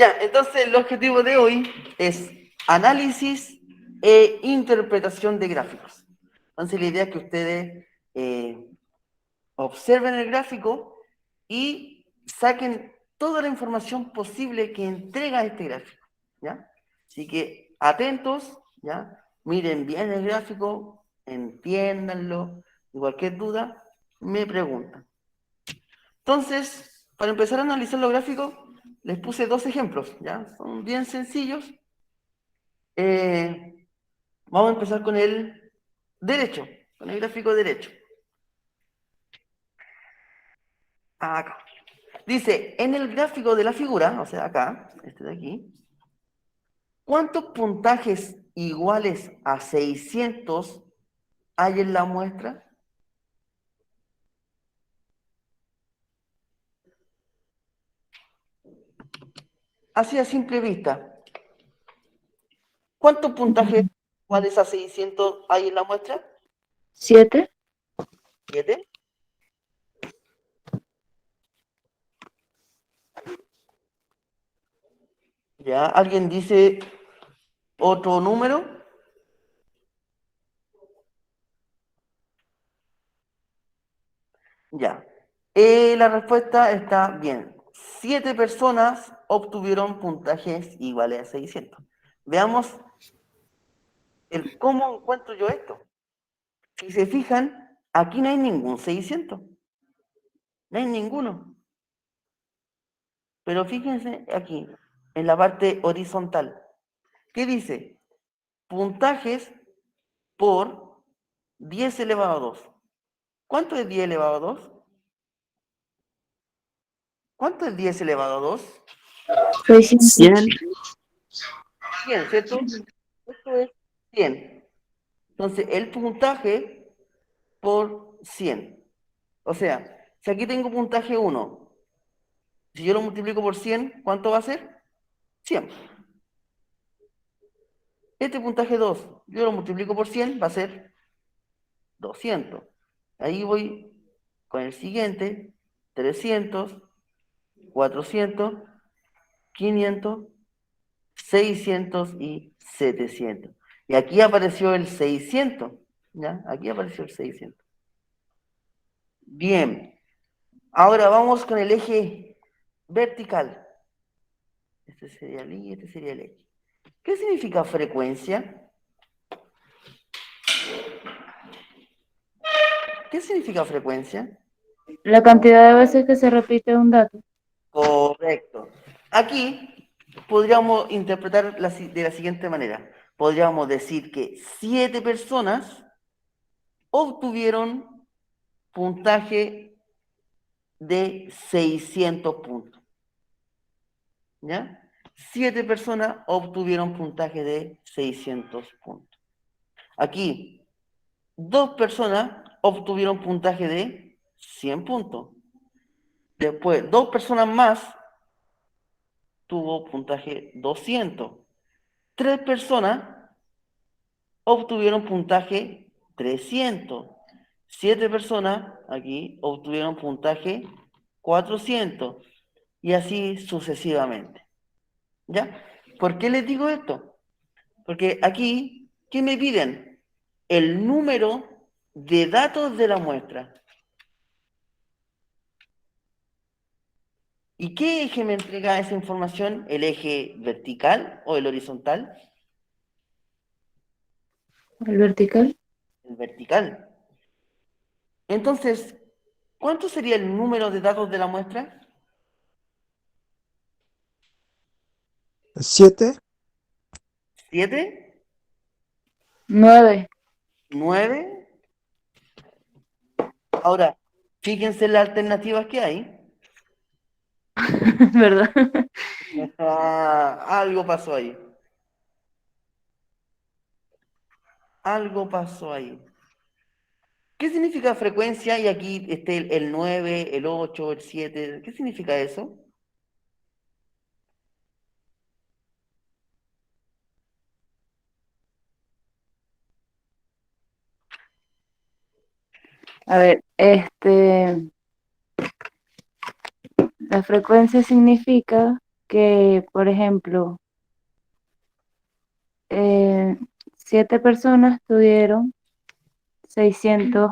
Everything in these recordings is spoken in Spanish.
Ya, entonces el objetivo de hoy es análisis e interpretación de gráficos. Entonces la idea es que ustedes observen el gráfico y saquen toda la información posible que entrega este gráfico, ¿ya? Así que atentos, ¿ya? Miren bien el gráfico, entiéndanlo, y cualquier duda, me preguntan. Entonces, para empezar a analizar los gráficos, les puse dos ejemplos, ¿ya? Son bien sencillos. Vamos a empezar con el derecho, con el gráfico derecho. Acá. Dice, en el gráfico de la figura, o sea, acá, este de aquí, ¿cuántos puntajes iguales a 600 hay en la muestra? Así a simple vista. ¿Cuántos puntajes iguales a 600 hay en la muestra? 7. 7. ¿Ya? ¿Alguien dice otro número? Ya. La respuesta está bien. 7 personas obtuvieron puntajes iguales a 600. Veamos el cómo encuentro yo esto. Si se fijan, aquí no hay ningún 600. No hay ninguno. Pero fíjense aquí, en la parte horizontal. ¿Qué dice? Puntajes por 10 elevado a 2. ¿Cuánto es 10 elevado a 2? ¿Cuánto es 10 elevado a 2? 600. 100. 100, ¿cierto? Esto es 100. Entonces, el puntaje por 100. O sea, si aquí tengo puntaje 1, si yo lo multiplico por 100, ¿cuánto va a ser? 100. Este puntaje 2, yo lo multiplico por 100, va a ser 200. Ahí voy con el siguiente, 300, 400, 500, 600 y 700. Y aquí apareció el 600, ¿ya? Aquí apareció el 600. Bien, ahora vamos con el eje vertical. Este sería el Y, este sería el X. ¿Qué significa frecuencia? ¿Qué significa frecuencia? La cantidad de veces que se repite un dato. Correcto. Aquí podríamos interpretar de la siguiente manera. Podríamos decir que 7 personas obtuvieron puntaje de 600 puntos. ¿Ya? 7 personas obtuvieron puntaje de 600 puntos. Aquí, 2 personas obtuvieron puntaje de 100 puntos. Después, 2 personas más tuvo puntaje 200. 3 personas obtuvieron puntaje 300. 7 personas aquí obtuvieron puntaje 400. Y así sucesivamente. ¿Ya? ¿Por qué les digo esto? Porque aquí, ¿qué me piden? El número de datos de la muestra. ¿Y qué eje me entrega esa información? ¿El eje vertical o el horizontal? El vertical. El vertical. Entonces, ¿cuánto sería el número de datos de la muestra? 7. ¿7? 9. ¿9? Ahora, fíjense las alternativas que hay. ¿Verdad? Algo pasó ahí. Algo pasó ahí. ¿Qué significa frecuencia? Y aquí está el 9, el 8, el 7. ¿Qué significa eso? A ver, la frecuencia significa que, por ejemplo, 7 personas tuvieron 600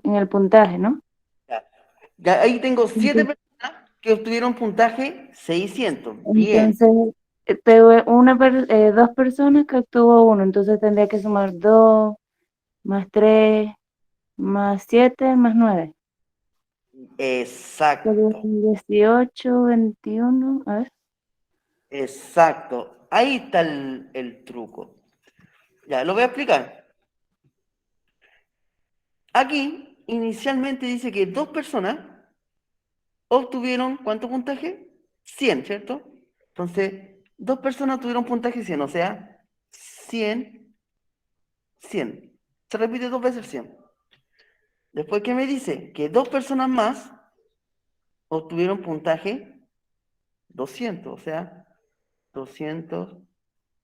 en el puntaje, ¿no? Ya, ya ahí tengo 7 Entonces, personas que obtuvieron puntaje 600. Bien, entonces, 2 personas que obtuvo uno, entonces tendría que sumar 2 más 3 más 7 más 9. exacto, 18, 21, a ver. exacto. Ahí está el truco. Ya, lo voy a explicar. Aquí, inicialmente dice que 2 personas obtuvieron, ¿cuánto puntaje? 100, ¿cierto? Entonces, 2 personas tuvieron puntaje 100, o sea, 100, 100. Se repite 2 veces 100. Después, ¿qué me dice? Que 2 personas más obtuvieron puntaje 200, o sea, 200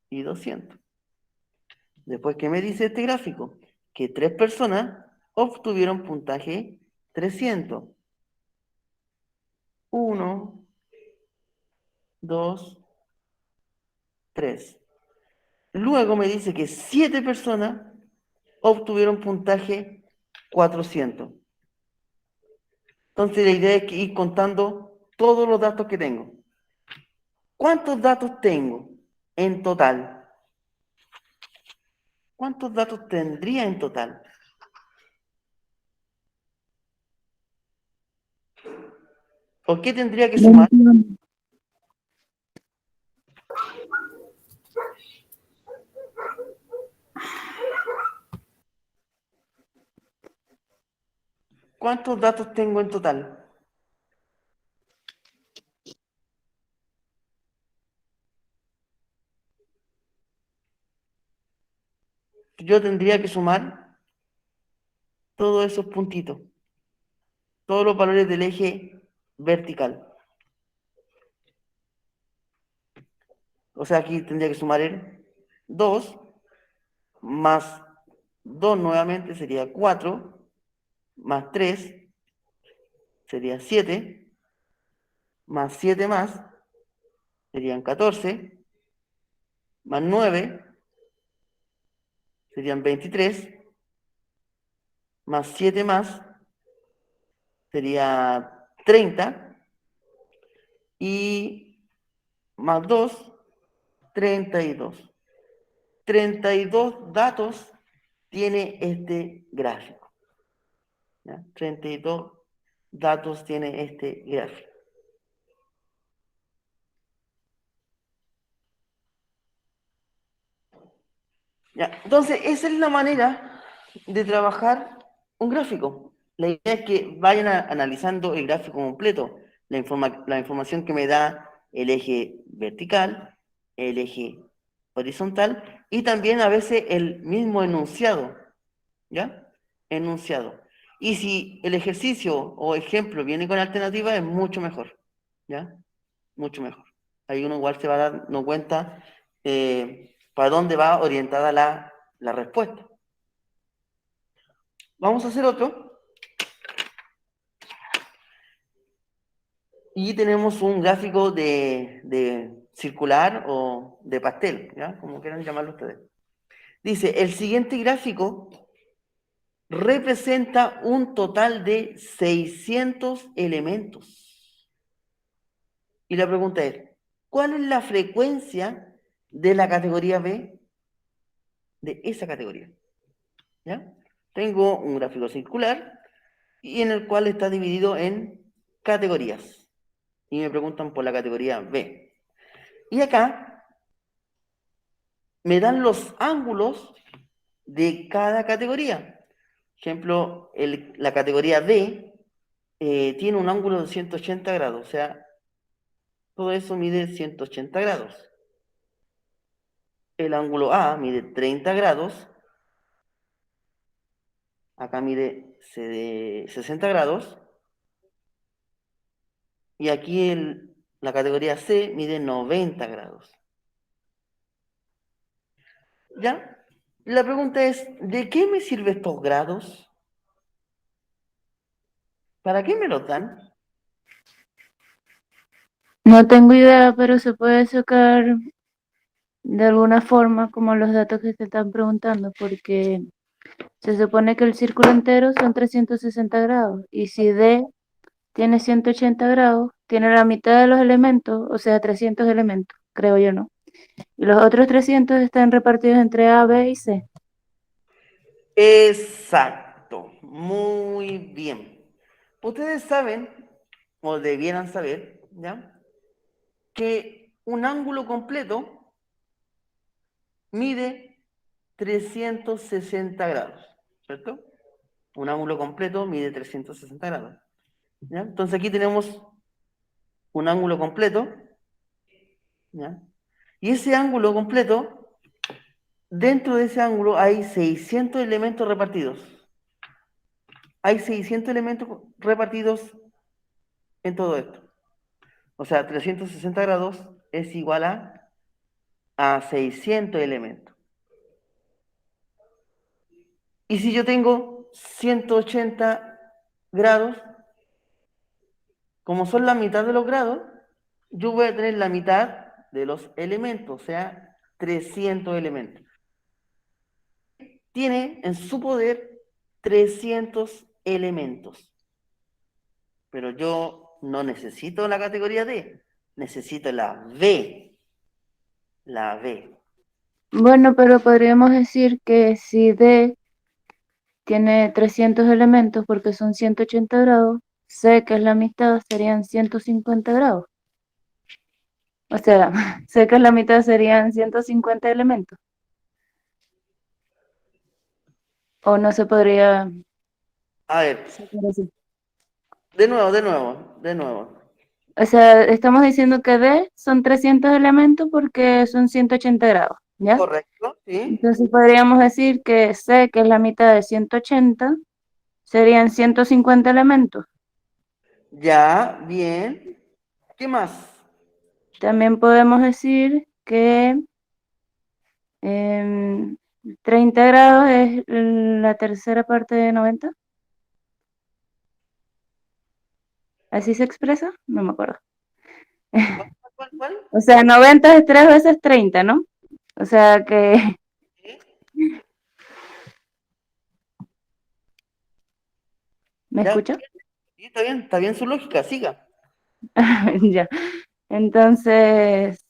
y 200. Después, ¿qué me dice este gráfico? Que 3 personas obtuvieron puntaje 300. 1, 2, 3. Luego me dice que 7 personas obtuvieron puntaje 400. Entonces la idea es que ir contando todos los datos que tengo. ¿Cuántos datos tengo en total? ¿Cuántos datos tendría en total? ¿O qué tendría que sumar? 21. ¿Cuántos datos tengo en total? Yo tendría que sumar todos esos puntitos, todos los valores del eje vertical. O sea, aquí tendría que sumar el 2 más 2 nuevamente sería 4, más 3 sería 7, más 7 más serían 14, más 9 serían 23, más 7 más sería 30 y más 2, 32. 32 datos tiene este gráfico. ¿Ya? 32 datos tiene este gráfico. ¿Ya? Entonces, esa es la manera de trabajar un gráfico. La idea es que vayan analizando el gráfico completo, la información que me da el eje vertical, el eje horizontal y también a veces el mismo enunciado, ¿ya? Enunciado. Y si el ejercicio o ejemplo viene con alternativa, es mucho mejor, ¿ya? Mucho mejor. Ahí uno igual se va dando cuenta para dónde va orientada la respuesta. Vamos a hacer otro. Y tenemos un gráfico de circular o de pastel, ¿ya? Como quieran llamarlo ustedes. Dice, el siguiente gráfico representa un total de 600 elementos. Y la pregunta es, ¿cuál es la frecuencia de la categoría B de esa categoría? ¿Ya? Tengo un gráfico circular y en el cual está dividido en categorías. Y me preguntan por la categoría B. Y acá me dan los ángulos de cada categoría. Ejemplo, la categoría D tiene un ángulo de 180 grados, o sea, todo eso mide 180 grados. El ángulo A mide 30 grados, acá mide 60 grados, y aquí la categoría C mide 90 grados. ¿Ya? La pregunta es, ¿de qué me sirven estos grados? ¿Para qué me los dan? No tengo idea, pero se puede sacar de alguna forma como los datos que te están preguntando, porque se supone que el círculo entero son 360 grados y si D tiene 180 grados, tiene la mitad de los elementos, o sea, 300 elementos, creo yo, ¿no? Y los otros 300 están repartidos entre A, B y C. Exacto, muy bien. Ustedes saben, o debieran saber, ¿ya? Que un ángulo completo mide 360 grados, ¿cierto? Un ángulo completo mide 360 grados, ¿ya? Entonces aquí tenemos un ángulo completo, ¿ya? Y ese ángulo completo, dentro de ese ángulo hay 600 elementos repartidos. Hay 600 elementos repartidos en todo esto. O sea, 360 grados es igual a 600 elementos. Y si yo tengo 180 grados, como son la mitad de los grados, yo voy a tener la mitad de los elementos, o sea, 300 elementos. Tiene en su poder 300 elementos. Pero yo no necesito la categoría D, necesito la B. La B. Bueno, pero podríamos decir que si D tiene 300 elementos porque son 180 grados, C, que es la mitad, serían 150 grados. O sea, sé que la mitad serían 150 elementos. O no se podría A ver, sacar así. de nuevo. O sea, estamos diciendo que D son 300 elementos porque son 180 grados, ¿ya? Correcto, ¿sí? Entonces podríamos decir que C, que es la mitad de 180, serían 150 elementos. Ya, bien. ¿Qué más? También podemos decir que em, 30 grados es la tercera parte de 90. ¿Así se expresa? No me acuerdo. ¿Cuál? O sea, 90 es 3 veces 30, ¿no? O sea que, ¿Sí? ¿me Ya, escucha? sí, está bien su lógica, siga. Ya. Entonces,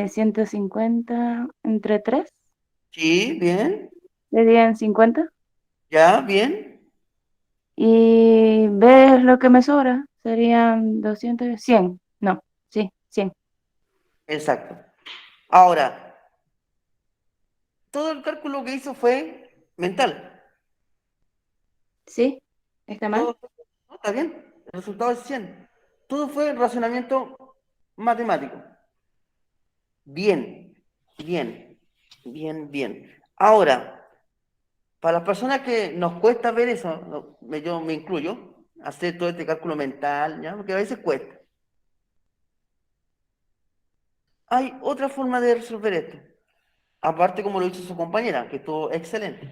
150 entre 3 Sí, bien. serían 50. Ya, bien. Y B es lo que me sobra, serían 200, 100. No, sí, 100. Exacto. Ahora, todo el cálculo que hizo fue mental. ¿Sí? ¿Está mal? Todo, no, está bien. El resultado es 100. Todo fue razonamiento matemático. Bien, bien, bien. Ahora, para las personas que nos cuesta ver eso, yo me incluyo, hacer todo este cálculo mental, ¿ya? Porque a veces cuesta. Hay otra forma de resolver esto, aparte como lo hizo su compañera, que estuvo excelente,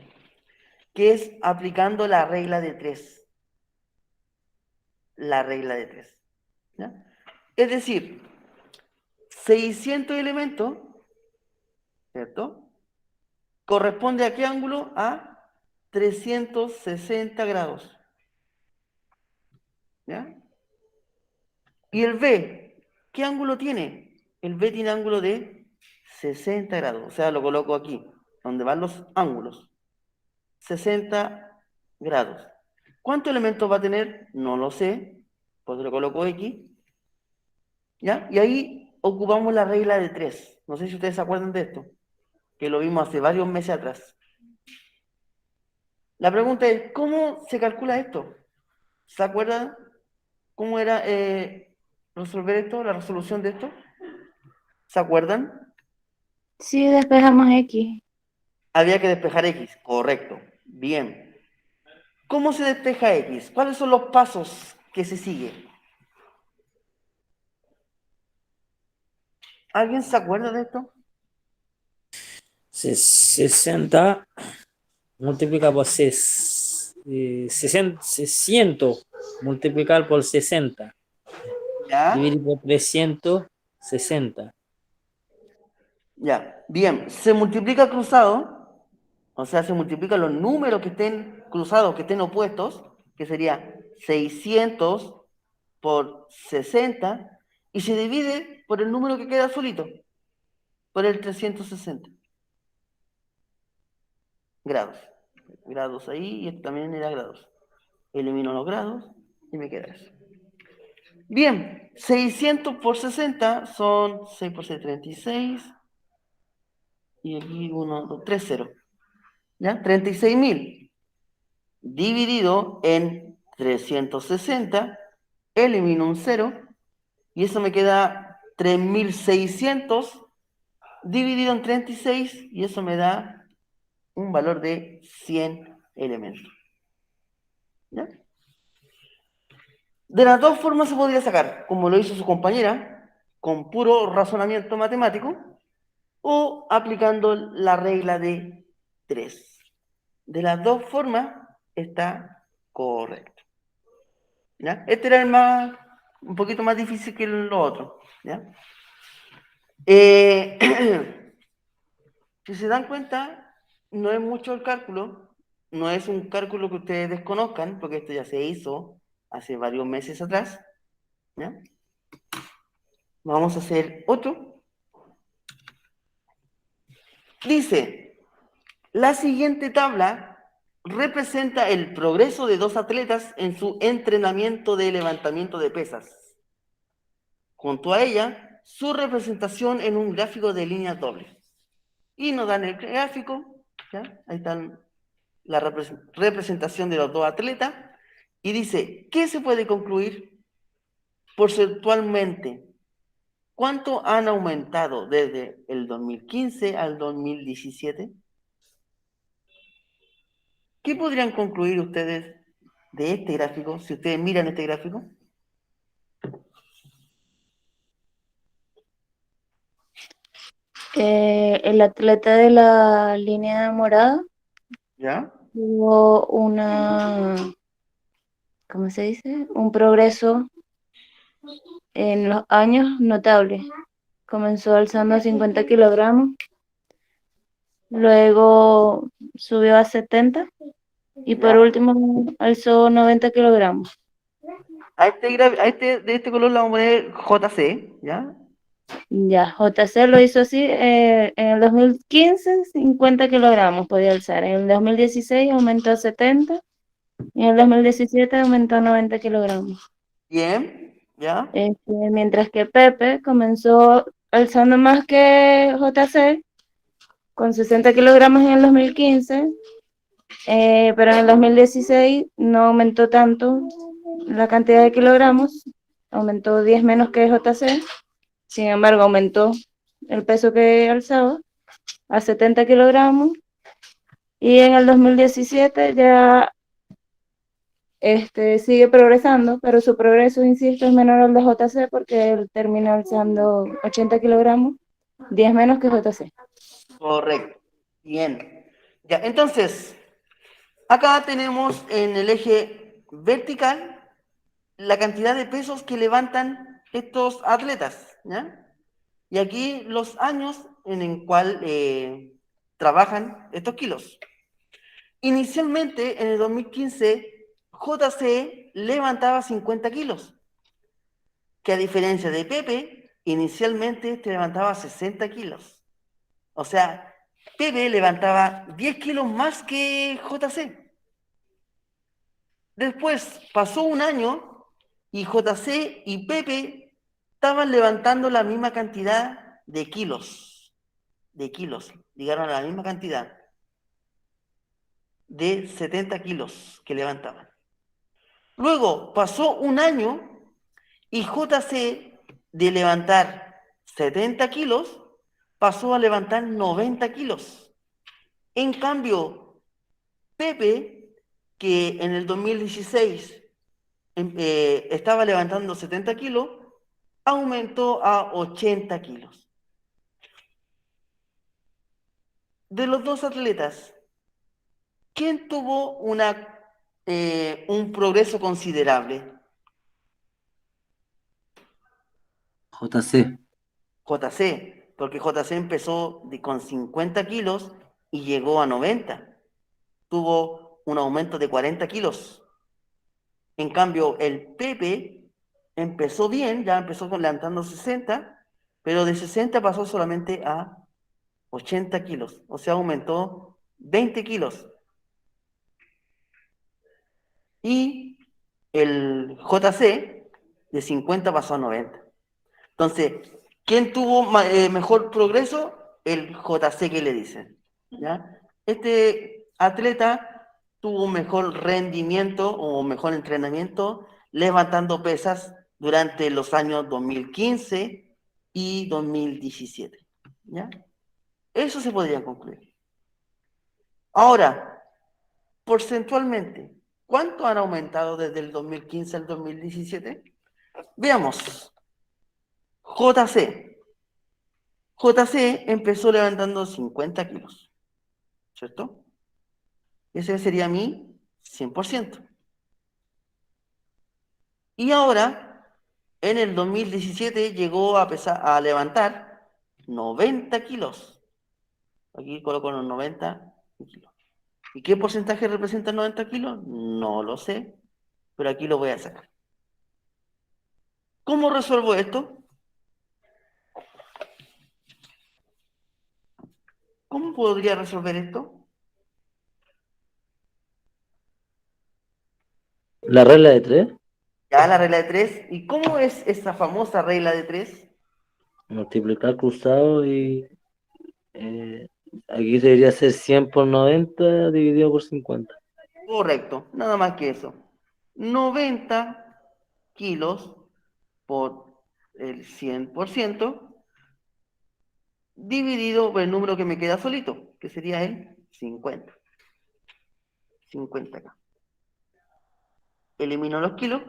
que es aplicando la regla de tres. La regla de tres. ¿Ya? Es decir, 600 elementos, ¿cierto? ¿Corresponde a qué ángulo? A 360 grados. ¿Ya? Y el B, ¿qué ángulo tiene? El B tiene ángulo de 60 grados. O sea, lo coloco aquí, donde van los ángulos. 60 grados. ¿Cuántos elementos va a tener? No lo sé. Pues lo coloco X. ¿Ya? Y ahí ocupamos la regla de 3. No sé si ustedes se acuerdan de esto, que lo vimos hace varios meses atrás. La pregunta es, ¿cómo se calcula esto? ¿Se acuerdan cómo era resolver esto, la resolución de esto? ¿Se acuerdan? Sí, despejamos X. Había que despejar X, correcto. Bien. ¿Cómo se despeja X? ¿Cuáles son los pasos que se siguen? ¿Alguien se acuerda de esto? 60 multiplica por 60, 600 multiplicar por 60. ¿Ya? dividir por 360. Ya. Bien. Se multiplica cruzado, o sea, se multiplican los números que estén cruzados, que estén opuestos, que sería 600 por 60, y se divide por el número que queda solito, por el 360 grados. Grados ahí, y esto también era grados. Elimino los grados y me queda eso. Bien, 600 por 60 son 6 por 6, 36. Y aquí 1, 2, 3, 0. ¿Ya? 36.000 dividido en 360. Elimino un 0. Y eso me queda 3.600 dividido en 36. Y eso me da un valor de 100 elementos. ¿Ya? De las dos formas se podría sacar, como lo hizo su compañera, con puro razonamiento matemático, o aplicando la regla de 3. De las dos formas está correcto. ¿Ya? Este era un poquito más difícil que lo otro. ¿Ya? Si se dan cuenta, no es mucho el cálculo, no es un cálculo que ustedes desconozcan, porque esto ya se hizo hace varios meses atrás. ¿Ya? Vamos a hacer otro. Dice, la siguiente tabla representa el progreso de dos atletas en su entrenamiento de levantamiento de pesas. Junto a ella, su representación en un gráfico de líneas dobles. Y nos dan el gráfico, ¿ya? Ahí está la representación de los dos atletas. Y dice, ¿qué se puede concluir? Porcentualmente, ¿cuánto han aumentado desde el 2015 al 2017? ¿Qué podrían concluir ustedes de este gráfico, si ustedes miran este gráfico? El atleta de la línea morada ¿Ya? tuvo una, ¿cómo se dice? Un progreso en los años notable. Comenzó alzando 50 kilogramos, luego subió a 70 y por ¿Ya? último alzó 90 kilogramos. De este color le vamos a poner JC, ¿ya? Ya, JC lo hizo así, en el 2015 50 kilogramos podía alzar, en el 2016 aumentó a 70 y en el 2017 aumentó a 90 kilogramos. Bien, ¿ya? Mientras que Pepe comenzó alzando más que JC, con 60 kilogramos en el 2015, pero en el 2016 no aumentó tanto la cantidad de kilogramos, aumentó 10 menos que JC, sin embargo aumentó el peso que alzaba a 70 kilogramos y en el 2017 ya sigue progresando, pero su progreso, insisto, es menor al de JC porque él termina alzando 80 kilogramos, 10 menos que JC. Correcto. Bien. Ya, entonces, acá tenemos en el eje vertical la cantidad de pesos que levantan estos atletas, ¿ya? Y aquí los años en el cual trabajan estos kilos. Inicialmente, en el 2015, JC levantaba 50 kilos, que a diferencia de Pepe, inicialmente te levantaba 60 kilos. O sea, Pepe levantaba 10 kilos más que JC. Después pasó un año y JC y Pepe estaban levantando la misma cantidad de kilos. Llegaron a la misma cantidad de 70 kilos que levantaban. Luego pasó un año y JC de levantar 70 kilos pasó a levantar 90 kilos. En cambio, Pepe, que en el 2016 estaba levantando 70 kilos, aumentó a 80 kilos. De los dos atletas, ¿quién tuvo un progreso considerable? JC. JC, porque JC empezó con 50 kilos y llegó a 90. Tuvo un aumento de 40 kilos. En cambio, el Pepe empezó bien, ya empezó levantando 60, pero de 60 pasó solamente a 80 kilos. O sea, aumentó 20 kilos. Y el JC de 50 pasó a 90. Entonces, ¿quién tuvo mejor progreso? El JC que le dicen. ¿Ya? Este atleta tuvo un mejor rendimiento o mejor entrenamiento levantando pesas durante los años 2015 y 2017. ¿Ya? Eso se podría concluir. Ahora, porcentualmente, ¿cuánto han aumentado desde el 2015 al 2017? Veamos. JC. JC empezó levantando 50 kilos, ¿cierto? Ese sería mi 100%. Y ahora, en el 2017, llegó a levantar 90 kilos. Aquí coloco los 90 kilos. ¿Y qué porcentaje representa 90 kilos? No lo sé, pero aquí lo voy a sacar. ¿Cómo resuelvo esto? ¿Cómo podría resolver esto? La regla de 3. Ya la regla de 3. ¿Y cómo es esa famosa regla de 3? Multiplicar cruzado y aquí debería ser 100 por 90 dividido por 50. Correcto, nada más que eso. 90 kilos por el 100% dividido por el número que me queda solito, que sería el 50. 50 acá. Elimino los kilos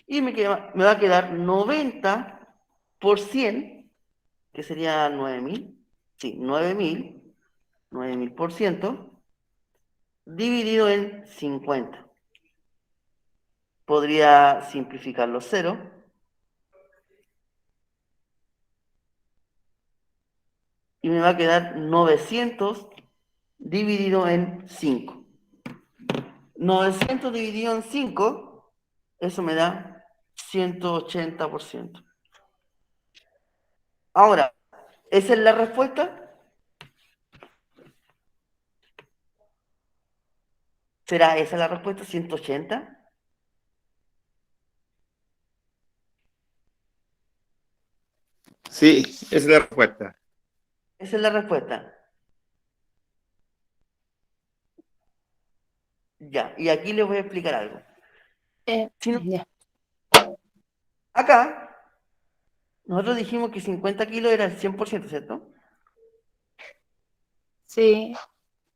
y me va a quedar 90 por 100, que sería 9.000. Sí, 9.000 por ciento, dividido en 50. Podría simplificar los ceros. Y me va a quedar 900 dividido en 5. 900 dividido en 5, eso me da 180%. Ahora, ¿esa es la respuesta? ¿Será esa la respuesta? ¿180? Sí, esa es la respuesta. Esa es la respuesta. Ya, y aquí les voy a explicar algo. Si no- Ya. Acá, nosotros dijimos que 50 kilos era el 100%, ¿cierto? Sí.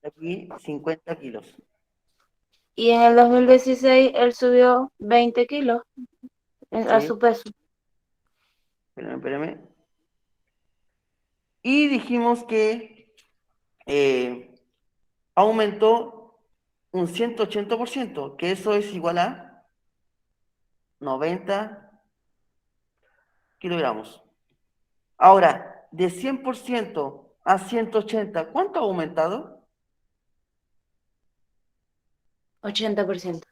Aquí 50 kilos. Y en el 2016 él subió 20 kilos a ¿Sí? su peso. Espérame. Y dijimos que aumentó un 180%, que eso es igual a 90 kilogramos. Ahora, de 100% a 180, ¿cuánto ha aumentado? 80%.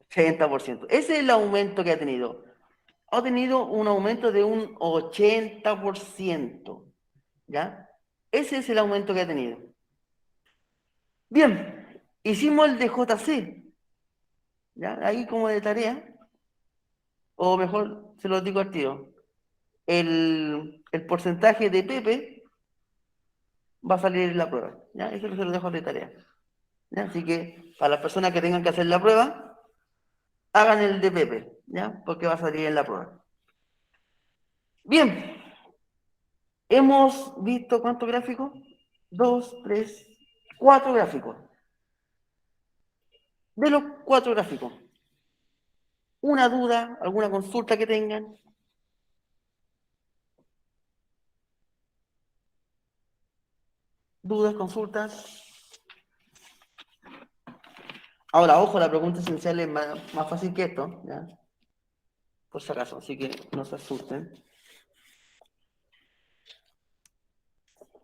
80%. Ese es el aumento que ha tenido. Ha tenido un aumento de un 80%. ¿Ya? Ese es el aumento que ha tenido. Bien, hicimos el de JC. ¿Ya? Ahí como de tarea, o mejor se lo digo al tiro. El porcentaje de Pepe va a salir en la prueba. ¿Ya? Eso se lo dejo de tarea. ¿Ya? Así que para las personas que tengan que hacer la prueba, hagan el de Pepe, ¿ya? Porque va a salir en la prueba. Bien, hemos visto ¿cuántos gráficos? 2, 3, 4 gráficos. De los 4 gráficos, ¿una duda, alguna consulta que tengan? ¿Dudas, consultas? Ahora, ojo, la pregunta esencial es más fácil que esto, ¿ya? Por si acaso, así que no se asusten.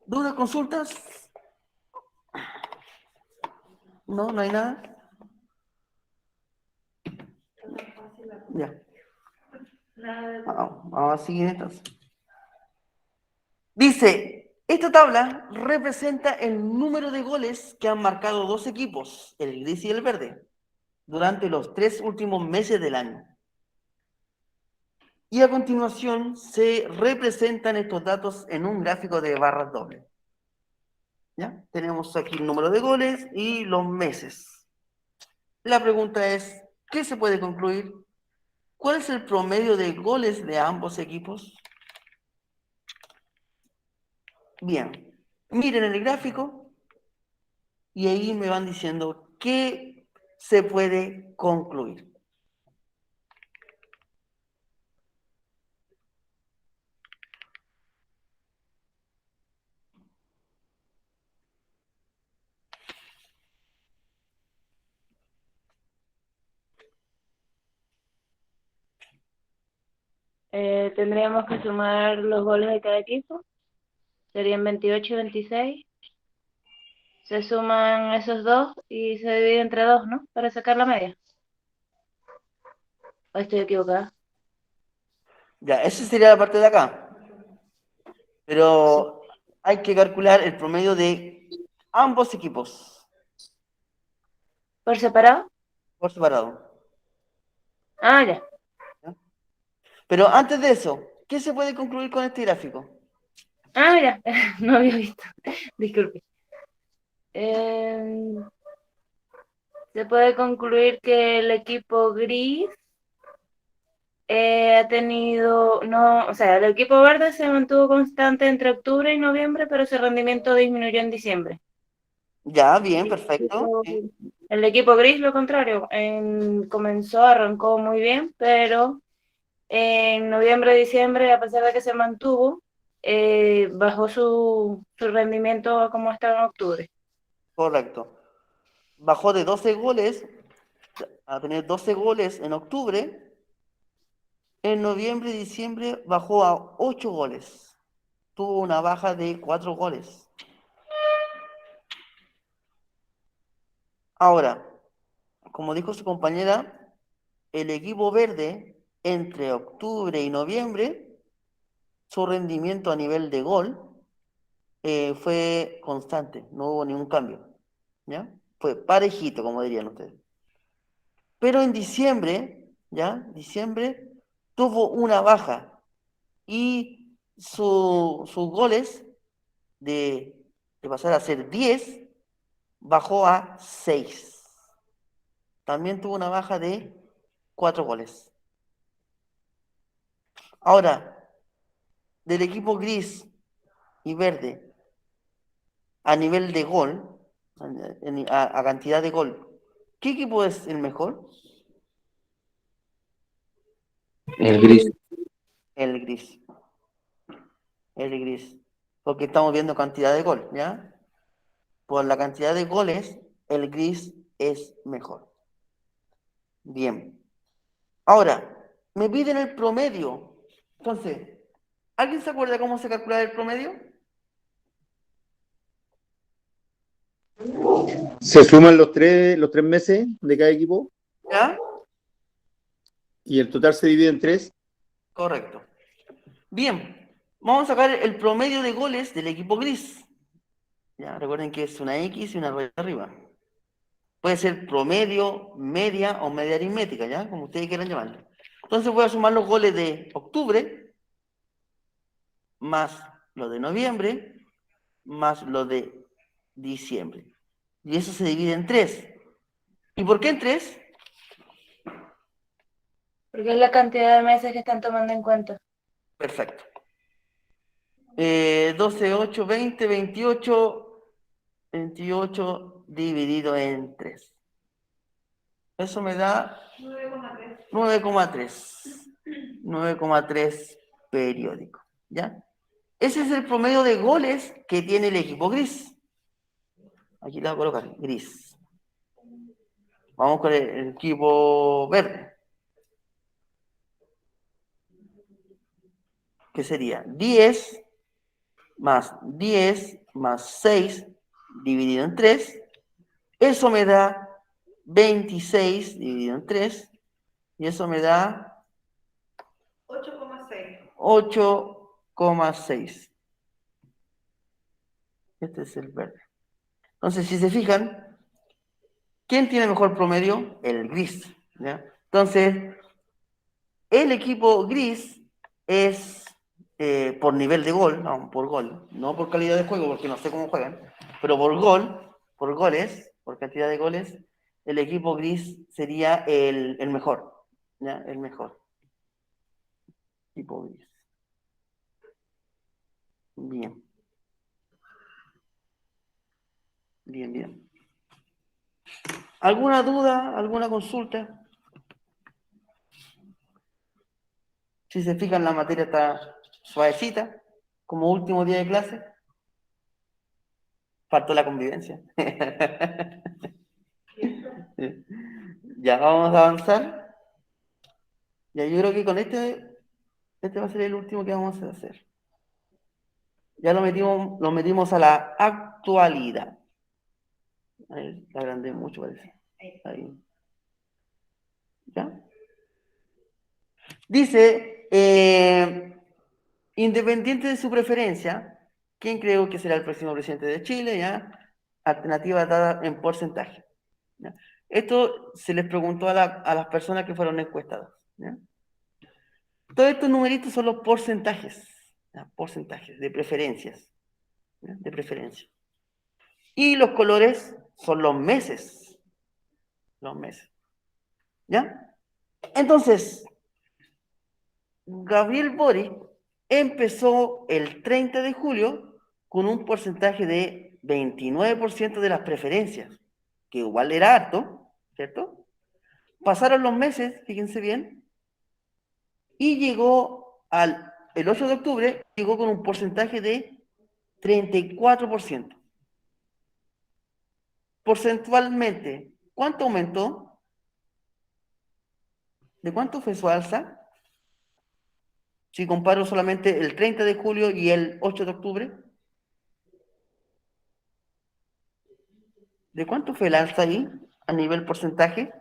¿Dudas, consultas? No, no hay nada. Ya. Vamos a seguir entonces. Dice, esta tabla representa el número de goles que han marcado dos equipos, el gris y el verde, durante los 3 últimos meses del año. Y a continuación se representan estos datos en un gráfico de barras dobles. ¿Ya? Tenemos aquí el número de goles y los meses. La pregunta es, ¿qué se puede concluir? ¿Cuál es el promedio de goles de ambos equipos? Bien, miren el gráfico y ahí me van diciendo qué se puede concluir. Tendríamos que sumar los goles de cada equipo. Serían 28 y 26. Se suman esos dos y se divide entre dos, ¿no? Para sacar la media. ¿O estoy equivocada? Ya, esa sería la parte de acá. Sí. Pero hay que calcular el promedio de ambos equipos ¿Por separado? por separado. Ah, ya. ¿Ya? Pero antes de eso, ¿qué se puede concluir con este gráfico? Ah, mira, no había visto. Disculpe. Eh, se puede concluir que el equipo gris ha tenido, no, o sea, el equipo verde se mantuvo constante entre octubre y noviembre, pero su rendimiento disminuyó en diciembre. Ya, bien, perfecto. Sí, El equipo gris, lo contrario, arrancó muy bien, pero en noviembre, diciembre, a pesar de que se mantuvo, bajó su rendimiento a como estaba en octubre. correcto. Bajó de 12 goles a tener 12 goles en octubre. En noviembre y diciembre bajó a 8 goles. Tuvo una baja de 4 goles. Ahora, como dijo su compañera, el equipo verde entre octubre y noviembre, su rendimiento a nivel de gol fue constante, no hubo ningún cambio. ¿Ya? Fue parejito, como dirían ustedes. Pero en diciembre, ¿ya? Diciembre tuvo una baja y sus goles de pasar a ser 10 bajó a 6. También tuvo una baja de 4 goles. Ahora, del equipo gris y verde, a nivel de gol, a cantidad de gol, ¿qué equipo es el mejor? El gris. El gris. El gris. Porque estamos viendo cantidad de gol, ¿ya? Por la cantidad de goles, el gris es mejor. Bien. Ahora, me piden el promedio. Entonces, ¿alguien se acuerda cómo se calcula el promedio? Se suman los tres meses de cada equipo ¿Ya? y el total se divide en tres. Correcto. Bien, vamos a sacar el promedio de goles del equipo gris. Ya, recuerden que es una X y una raya arriba. Puede ser promedio, media o media aritmética, ¿ya? Como ustedes quieran llamarlo. Entonces voy a sumar los goles de octubre, más los de noviembre, más los de diciembre. Y eso se divide en 3. ¿Y por qué en 3? Porque es la cantidad de meses que están tomando en cuenta. Perfecto. 12, 8, 20, 28, 28 dividido en 3. Eso me da 9,3. 9,3 periódico. ¿Ya? Ese es el promedio de goles que tiene el equipo gris. Aquí le voy a colocar gris. Vamos con el equipo verde. ¿Qué sería? 10 más 10 más 6 dividido en 3. Eso me da 26 dividido en 3. Y eso me da 8,6. Este es el verde. Entonces, si se fijan, ¿quién tiene mejor promedio? El gris. ¿Ya? Entonces, el equipo gris es por nivel de gol, no por gol, no por calidad de juego, porque no sé cómo juegan, pero por gol, por goles, por cantidad de goles, el equipo gris sería el mejor. ¿Ya? El mejor. Equipo gris. Bien. Bien, bien. ¿Alguna duda? ¿Alguna consulta? Si se fijan, la materia está suavecita, como último día de clase. Faltó la convivencia. Ya vamos a avanzar. Ya, yo creo que con este va a ser el último que vamos a hacer. Ya lo metimos a la actualidad. A ver, la agrandé mucho, parece. Ahí. ¿Ya? Dice, independiente de su preferencia, ¿quién creo que será el próximo presidente de Chile? ¿Ya? Alternativa dada en porcentaje. ¿Ya? Esto se les preguntó a las personas que fueron encuestadas. ¿Ya? Todos estos numeritos son los porcentajes. ¿Ya? Porcentajes de preferencias. ¿Ya? De preferencia. Y los colores son los meses. Los meses. ¿Ya? Entonces, Gabriel Boric empezó el 30 de julio con un porcentaje de 29% de las preferencias, que igual era harto, ¿cierto? Pasaron los meses, fíjense bien, y llegó el 8 de octubre, llegó con un porcentaje de 34%. Porcentualmente, ¿cuánto aumentó? ¿De cuánto fue su alza? Si comparo solamente el 30 de julio y el 8 de octubre, ¿de cuánto fue el alza ahí a nivel porcentaje?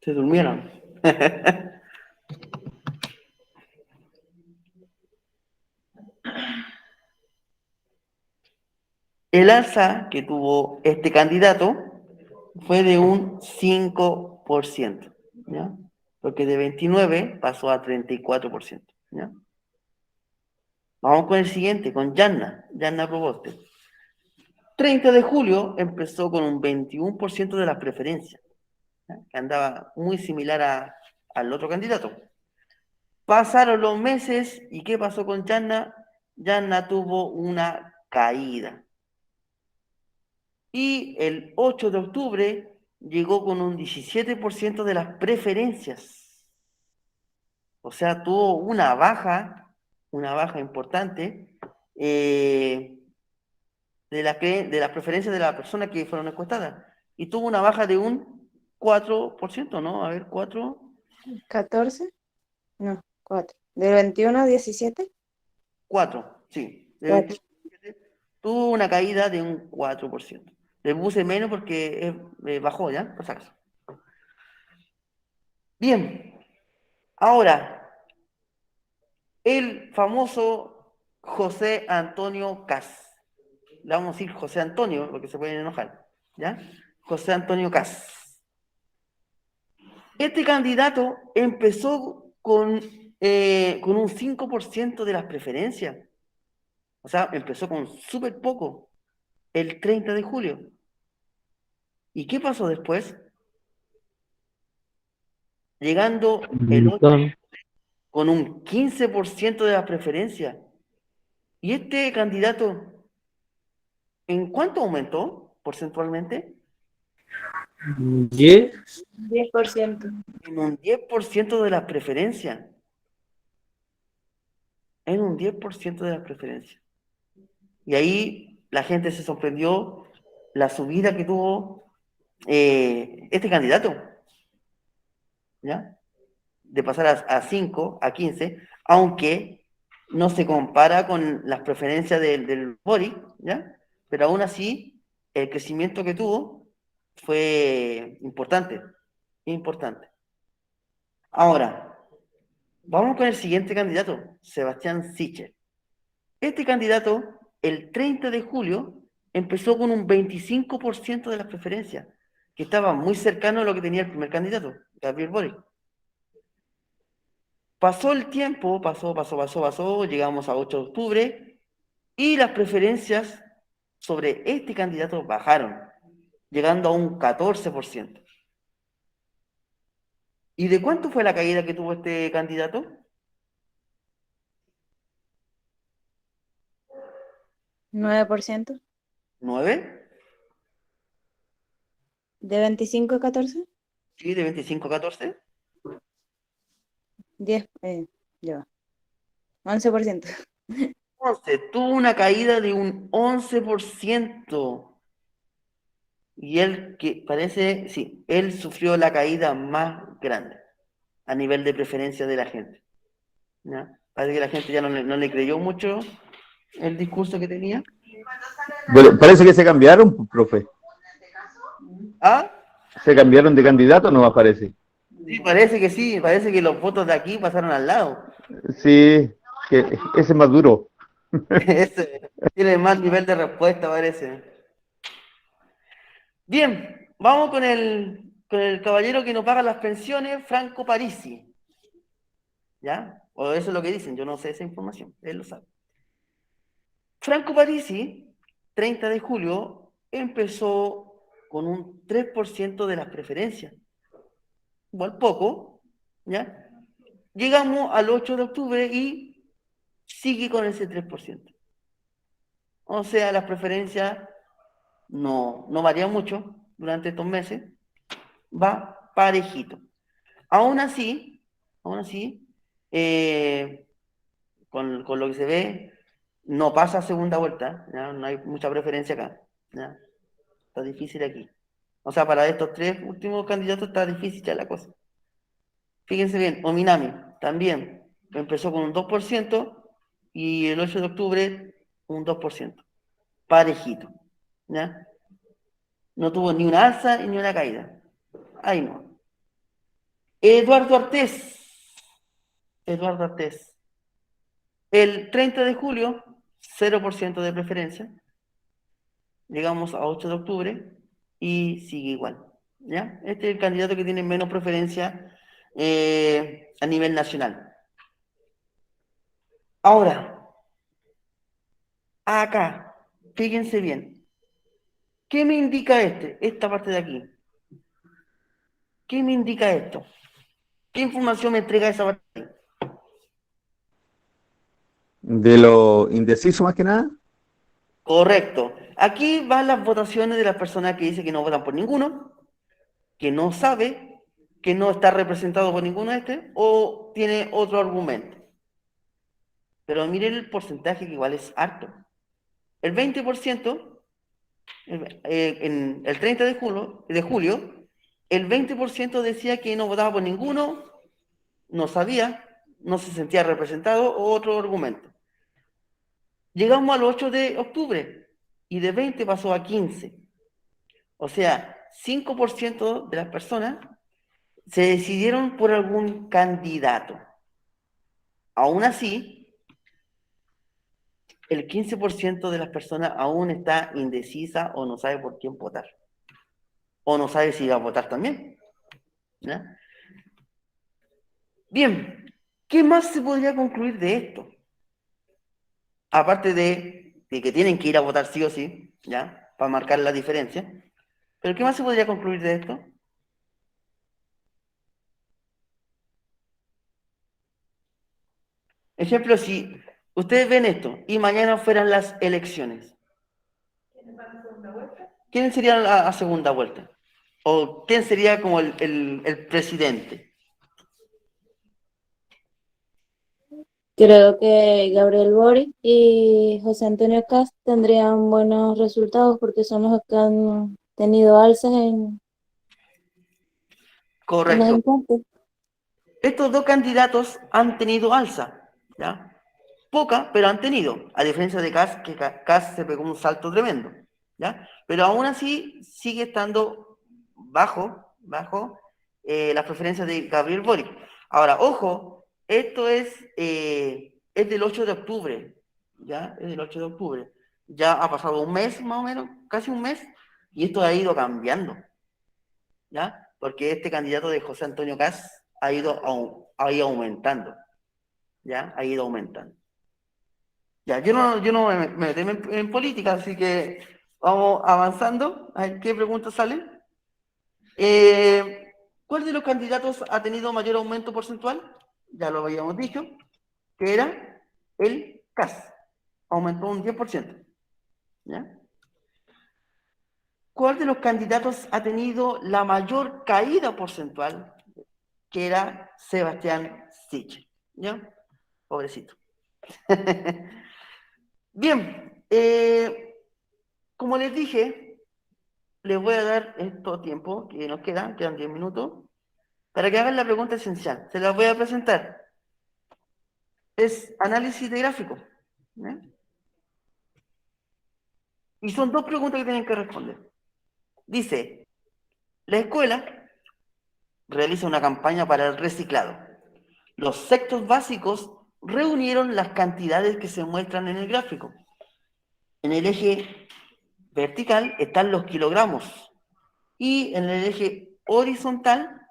Se durmieron. El alza que tuvo este candidato fue de un 5%, ¿ya? Porque de 29 pasó a 34%, ¿ya? Vamos con el siguiente, con Yanna Proboste. 30 de julio empezó con un 21% de las preferencias, ¿ya? Que andaba muy similar al otro candidato. Pasaron los meses, ¿y qué pasó con Yanna? Yanna tuvo una caída. Y el 8 de octubre llegó con un 17% de las preferencias. O sea, tuvo una baja importante de las preferencias de las personas que fueron encuestadas. Y tuvo una baja de un 4%, ¿no? A ver, 4. 14, no, 4. ¿Del 21 a 17? 4, sí. De 4. 27, tuvo una caída de un 4%. Le puse menos porque bajó, ¿ya? Por si acaso. Bien. Ahora, el famoso José Antonio Caz. Le vamos a decir José Antonio, porque se pueden enojar, ¿ya? José Antonio Caz. Este candidato empezó con un 5% de las preferencias. O sea, empezó con súper poco, el 30 de julio. ¿Y qué pasó después? Llegando el 8 con un 15% de las preferencias. ¿Y este candidato en cuánto aumentó porcentualmente? ¿Y? 10%. En un 10% de las preferencias. En un 10% de las preferencias. Y ahí la gente se sorprendió la subida que tuvo este candidato, ¿ya? De pasar a 5, a 15, aunque no se compara con las preferencias del Boric, ¿ya? Pero aún así, el crecimiento que tuvo fue importante, importante. Ahora, vamos con el siguiente candidato, Sebastián Sichel. Este candidato, el 30 de julio, empezó con un 25% de las preferencias, que estaba muy cercano a lo que tenía el primer candidato, Gabriel Boric. Pasó el tiempo, pasó, llegamos a 8 de octubre, y las preferencias sobre este candidato bajaron, llegando a un 14%. ¿Y de cuánto fue la caída que tuvo este candidato? 9%. ¿9? ¿De 25 a 14? ¿Sí? ¿De 25 a 14? 10, ya va. 11%. Entonces, tuvo una caída de un 11%. Y él, que parece, sí, él sufrió la caída más grande a nivel de preferencia de la gente. ¿Ya? Parece que la gente ya no le creyó mucho el discurso que tenía. Bueno, parece que se cambiaron, profe. ¿Ah? Se cambiaron de candidato, no aparece. Sí, parece que los votos de aquí pasaron al lado. Sí, que ese es más duro. Tiene más nivel de respuesta, parece. Bien, vamos con el caballero que nos paga las pensiones, Franco Parisi. ¿Ya? O eso es lo que dicen, yo no sé esa información, él lo sabe. Franco Parisi, 30 de julio, empezó con un 3% de las preferencias. Igual poco, ¿ya? Llegamos al 8 de octubre y sigue con ese 3%. O sea, las preferencias no varían mucho durante estos meses, va parejito. Aún así, eh, con lo que se ve, no pasa a segunda vuelta, ¿ya? No hay mucha preferencia acá, ¿ya? Está difícil aquí. O sea, para estos tres últimos candidatos está difícil ya la cosa. Fíjense bien, Ominami también empezó con un 2% y el 8 de octubre un 2%. Parejito, ¿ya? No tuvo ni una alza ni una caída. Ahí no. Eduardo Artés. El 30 de julio, 0% de preferencia. Llegamos a 8 de octubre y sigue igual. ¿Ya? Este es el candidato que tiene menos preferencia a nivel nacional. Ahora, acá, fíjense bien. ¿Qué me indica esta parte de aquí? ¿Qué me indica esto? ¿Qué información me entrega esa parte de aquí? De lo indeciso más que nada. Correcto. Aquí van las votaciones de las personas que dicen que no votan por ninguno, que no sabe, que no está representado por ninguno de o tiene otro argumento. Pero miren el porcentaje que igual es harto. El 20%, en el 30 de julio, el 20% decía que no votaba por ninguno, no sabía, no se sentía representado o otro argumento. Llegamos al 8 de octubre y de 20 pasó a 15. O sea, 5% de las personas se decidieron por algún candidato. Aún así, el 15% de las personas aún está indecisa o no sabe por quién votar. O no sabe si va a votar también. ¿Ya? Bien, ¿qué más se podría concluir de esto? Aparte de que tienen que ir a votar sí o sí, ¿ya? Para marcar la diferencia. ¿Pero qué más se podría concluir de esto? Ejemplo, si ustedes ven esto y mañana fueran las elecciones, ¿quiénes serían a segunda vuelta? ¿O quién sería como el presidente? Creo que Gabriel Boric y José Antonio Cast tendrían buenos resultados porque son los que han tenido alzas en las Correcto. encuestas. Estos dos candidatos han tenido alza, ¿ya? Poca, pero han tenido, a diferencia de Kast, que Kast se pegó un salto tremendo, ¿ya? Pero aún así sigue estando bajo las preferencias de Gabriel Boric. Ahora, ojo, esto es del 8 de octubre, ¿ya? Es del 8 de octubre. Ya ha pasado un mes más o menos, casi un mes, y esto ha ido cambiando, ¿ya? Porque este candidato de José Antonio Kast ha ido aumentando, ¿ya? Ha ido aumentando. Ya, yo no me meto en política, así que vamos avanzando. A ver qué preguntas salen. ¿Cuál de los candidatos ha tenido mayor aumento porcentual? Ya lo habíamos dicho, que era el CAS. Aumentó un 10%. ¿Ya? ¿Cuál de los candidatos ha tenido la mayor caída porcentual? Que era Sebastián Sichel. ¿Ya? Pobrecito. Bien, como les dije, les voy a dar esto tiempo que nos quedan 10 minutos, para que hagan la pregunta esencial. Se las voy a presentar. Es análisis de gráfico. ¿Ya? Y son dos preguntas que tienen que responder. Dice, la escuela realiza una campaña para el reciclado. Los sectores básicos reunieron las cantidades que se muestran en el gráfico. En el eje vertical están los kilogramos y en el eje horizontal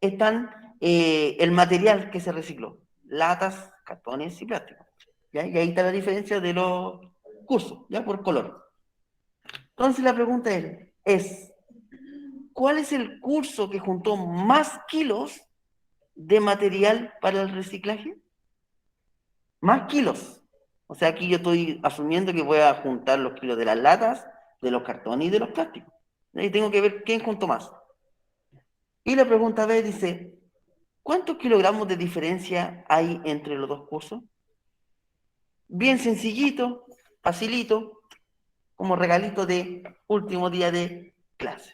están el material que se recicló, latas, cartones y plásticos. ¿Ya? Y ahí está la diferencia de los cursos, ya por color. Entonces la pregunta es, ¿cuál es el curso que juntó más kilos de material para el reciclaje? Más kilos. O sea, aquí yo estoy asumiendo que voy a juntar los kilos de las latas, de los cartones y de los plásticos. Y tengo que ver quién juntó más. Y la pregunta B dice, ¿cuántos kilogramos de diferencia hay entre los dos cursos? Bien sencillito, facilito, como regalito de último día de clase.